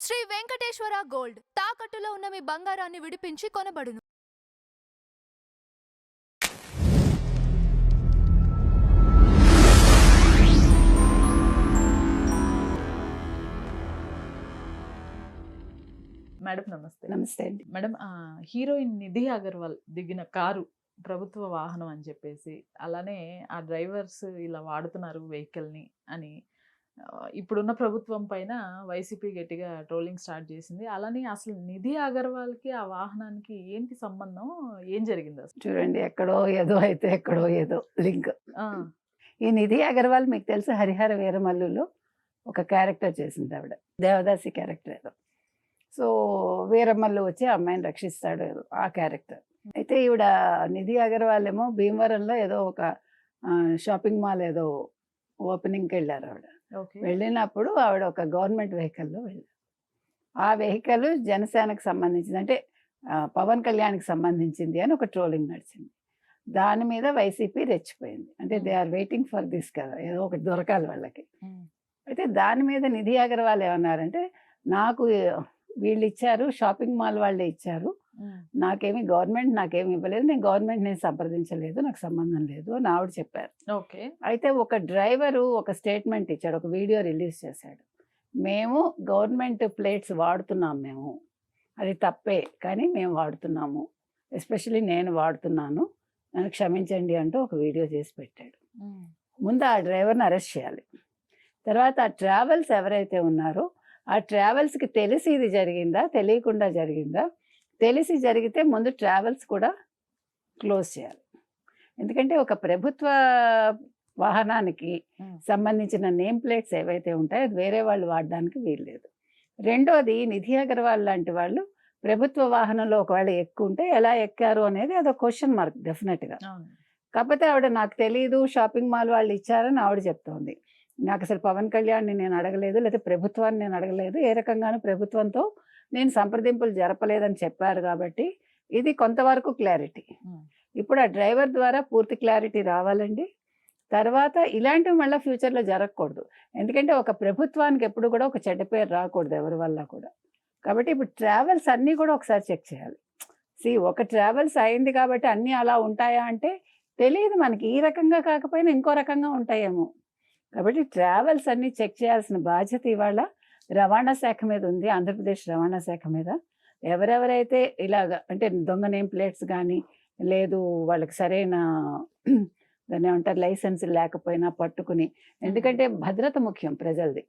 Shri Venkateswara gold తాకట్టులో ఉన్న మీ బంగారాన్ని విడిపించి కొనబడును. మేడం నమస్తే. నమస్తే అండి. మేడం హీరోయిన్ నిధి అగర్వాల్ దిగిన కారు ప్రభుత్వ వాహనం అని చెప్పేసి, అలానే ఆ డ్రైవర్స్ ఇలా వాడుతున్నారు వెహికల్ని అని ఇప్పుడున్న ప్రభుత్వం పైన వైసీపీ గట్టిగా ట్రోలింగ్ స్టార్ట్ చేసింది. అలానే అసలు నిధి అగర్వాల్కి ఆ వాహనానికి ఏంటి సంబంధం, ఏం జరిగింది అసలు? చూడండి, ఎక్కడో ఏదో అయితే ఎక్కడో ఏదో లింక్. ఈ నిధి అగర్వాల్ మీకు తెలుసు, హరిహర వీరమల్లులో ఒక క్యారెక్టర్ చేసింది ఆవిడ, దేవదాసి క్యారెక్టర్ ఏదో. సో వీరమల్లు వచ్చి ఆ అమ్మాయిని రక్షిస్తాడు ఆ క్యారెక్టర్. అయితే ఈవిడ నిధి అగర్వాల్ ఏమో భీమవరంలో ఏదో ఒక షాపింగ్ మాల్ ఏదో ఓపెనింగ్కి వెళ్ళారు ఆవిడ. వెళ్ళినప్పుడు ఆవిడ ఒక గవర్నమెంట్ వెహికల్లో వెళ్ళారు. ఆ వెహికల్ జనసేనకు సంబంధించింది, అంటే పవన్ కళ్యాణ్కి సంబంధించింది అని ఒక ట్రోలింగ్ నడిచింది. దాని మీద వైసీపీ రెచ్చిపోయింది. అంటే they are waiting for this కదా, ఏదో ఒకటి దొరకాలి వాళ్ళకి. అయితే దాని మీద నిధి అగర్వాల్ ఏమన్నారంటే, నాకు వీళ్ళు ఇచ్చారు, షాపింగ్ మాల్ వాళ్ళే ఇచ్చారు, నాకేమి గవర్నమెంట్ నాకేమి ఇవ్వలేదు, నేను గవర్నమెంట్ నేను సంప్రదించలేదు, నాకు సంబంధం లేదు అని ఆవిడ చెప్పారు. ఓకే. అయితే ఒక డ్రైవరు ఒక స్టేట్మెంట్ ఇచ్చాడు, ఒక వీడియో రిలీజ్ చేశాడు. మేము గవర్నమెంట్ ప్లేట్స్ వాడుతున్నాం, మేము అది తప్పే కానీ మేము వాడుతున్నాము, ఎస్పెషలీ నేను వాడుతున్నాను, నన్ను క్షమించండి అంటూ ఒక వీడియో చేసి పెట్టాడు. ముందు ఆ డ్రైవర్ని అరెస్ట్ చేయాలి. తర్వాత ఆ ట్రావెల్స్ ఎవరైతే ఉన్నారో ఆ ట్రావెల్స్కి తెలిసి ఇది జరిగిందా తెలియకుండా జరిగిందా, తెలిసి జరిగితే ముందు ట్రావెల్స్ కూడా క్లోజ్ చేయాలి. ఎందుకంటే ఒక ప్రభుత్వ వాహనానికి సంబంధించిన నేమ్ ప్లేట్స్ ఏవైతే ఉంటాయో అది వేరే వాళ్ళు వాడడానికి వీల్లేదు. రెండోది, నిధి అగర్వాల్ లాంటి వాళ్ళు ప్రభుత్వ వాహనంలో ఒకవేళ ఎక్కుంటే ఎలా ఎక్కారు అనేది అదొక క్వశ్చన్ మార్క్ డెఫినెట్గా. కాకపోతే ఆవిడ నాకు తెలియదు, షాపింగ్ మాల్ వాళ్ళు ఇచ్చారని ఆవిడ చెప్తోంది. నాకు అసలు పవన్ కళ్యాణ్ని నేను అడగలేదు, లేదా ప్రభుత్వాన్ని నేను అడగలేదు, ఏ రకంగానూ ప్రభుత్వంతో నేను సంప్రదింపులు జరపలేదని చెప్పారు. కాబట్టి ఇది కొంతవరకు క్లారిటీ. ఇప్పుడు ఆ డ్రైవర్ ద్వారా పూర్తి క్లారిటీ రావాలండి. తర్వాత ఇలాంటివి మళ్ళీ ఫ్యూచర్లో జరగకూడదు. ఎందుకంటే ఒక ప్రభుత్వానికి ఎప్పుడు కూడా ఒక చెడ్డ పేరు రాకూడదు ఎవరి వల్ల కూడా. కాబట్టి ఇప్పుడు ట్రావెల్స్ అన్నీ కూడా ఒకసారి చెక్ చేయాలి. ఒక ట్రావెల్స్ అయింది కాబట్టి అన్నీ అలా ఉంటాయా అంటే తెలియదు మనకి, ఈ రకంగా కాకపోయినా ఇంకో రకంగా ఉంటాయేమో. కాబట్టి ట్రావెల్స్ అన్నీ చెక్ చేయాల్సిన బాధ్యత ఇవాళ రవాణా శాఖ మీద ఉంది, ఆంధ్రప్రదేశ్ రవాణా శాఖ మీద. ఎవరెవరైతే ఇలాగ అంటే దొంగ నేమ్ ప్లేట్స్ కానీ, లేదు వాళ్ళకి సరైన దాన్ని ఏమంటారు లైసెన్స్ లేకపోయినా పట్టుకుని, ఎందుకంటే భద్రత ముఖ్యం ప్రజలది.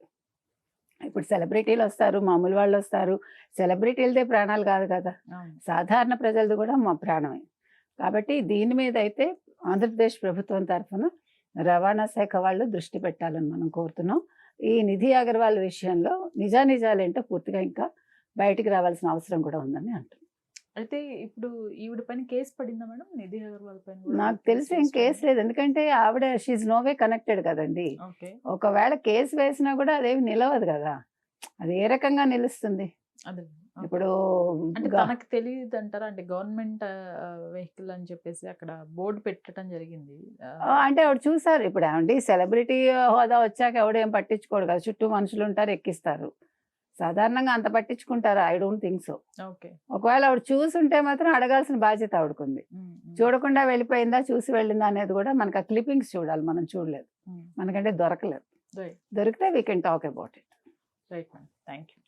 ఇప్పుడు సెలబ్రిటీలు వస్తారు, మామూలు వాళ్ళు వస్తారు, సెలబ్రిటీలదే ప్రాణాలు కాదు కదా, సాధారణ ప్రజలది కూడా మా ప్రాణమే. కాబట్టి దీని మీద అయితే ఆంధ్రప్రదేశ్ ప్రభుత్వం తరఫున రవాణా శాఖ వాళ్ళు దృష్టి పెట్టాలని మనం కోరుతున్నాం. ఈ నిధి అగర్వాల్ విషయంలో నిజానిజాలేంటో పూర్తిగా ఇంకా బయటికి రావాల్సిన అవసరం కూడా ఉందని అంటున్నాం. అయితే ఇప్పుడు ఈవిడ పైన కేసు పడిందా మేడం? నిధి అగర్వాల్ పైన నాకు తెలిసి ఏం కేసు లేదు, ఎందుకంటే ఆవిడ షీఈ్ నోవే కనెక్టెడ్ కదండి. ఒకవేళ కేసు వేసినా కూడా అదేమి నిలవదు కదా, అది ఏ రకంగా నిలుస్తుంది? ఇప్పుడు తనకు తెలియదు అంటారా? అంటే గవర్నమెంట్ వెహికల్ అని చెప్పేసి అక్కడ బోర్డు పెట్టడం జరిగింది అంటే ఆవిడ చూసారు. ఇప్పుడు ఏమండి, సెలబ్రిటీ హోదా వచ్చాక ఎవడేం పట్టించుకోడు కదా, చుట్టూ మనుషులు ఉంటారు, ఎక్కిస్తారు. సాధారణంగా అంత పట్టించుకుంటారా? I don't think so. ఒకవేళ ఆవిడ చూసుంటే మాత్రం అడగాల్సిన బాధ్యత ఆవిడకుంది. చూడకుండా వెళ్ళిపోయిందా, చూసి వెళ్ళిందా అనేది కూడా మనకు ఆ క్లిప్పింగ్స్ చూడాలి, మనం చూడలేదు, మనకంటే దొరకలేదు. దొరికితే we can talk about it. Right madam, thank you.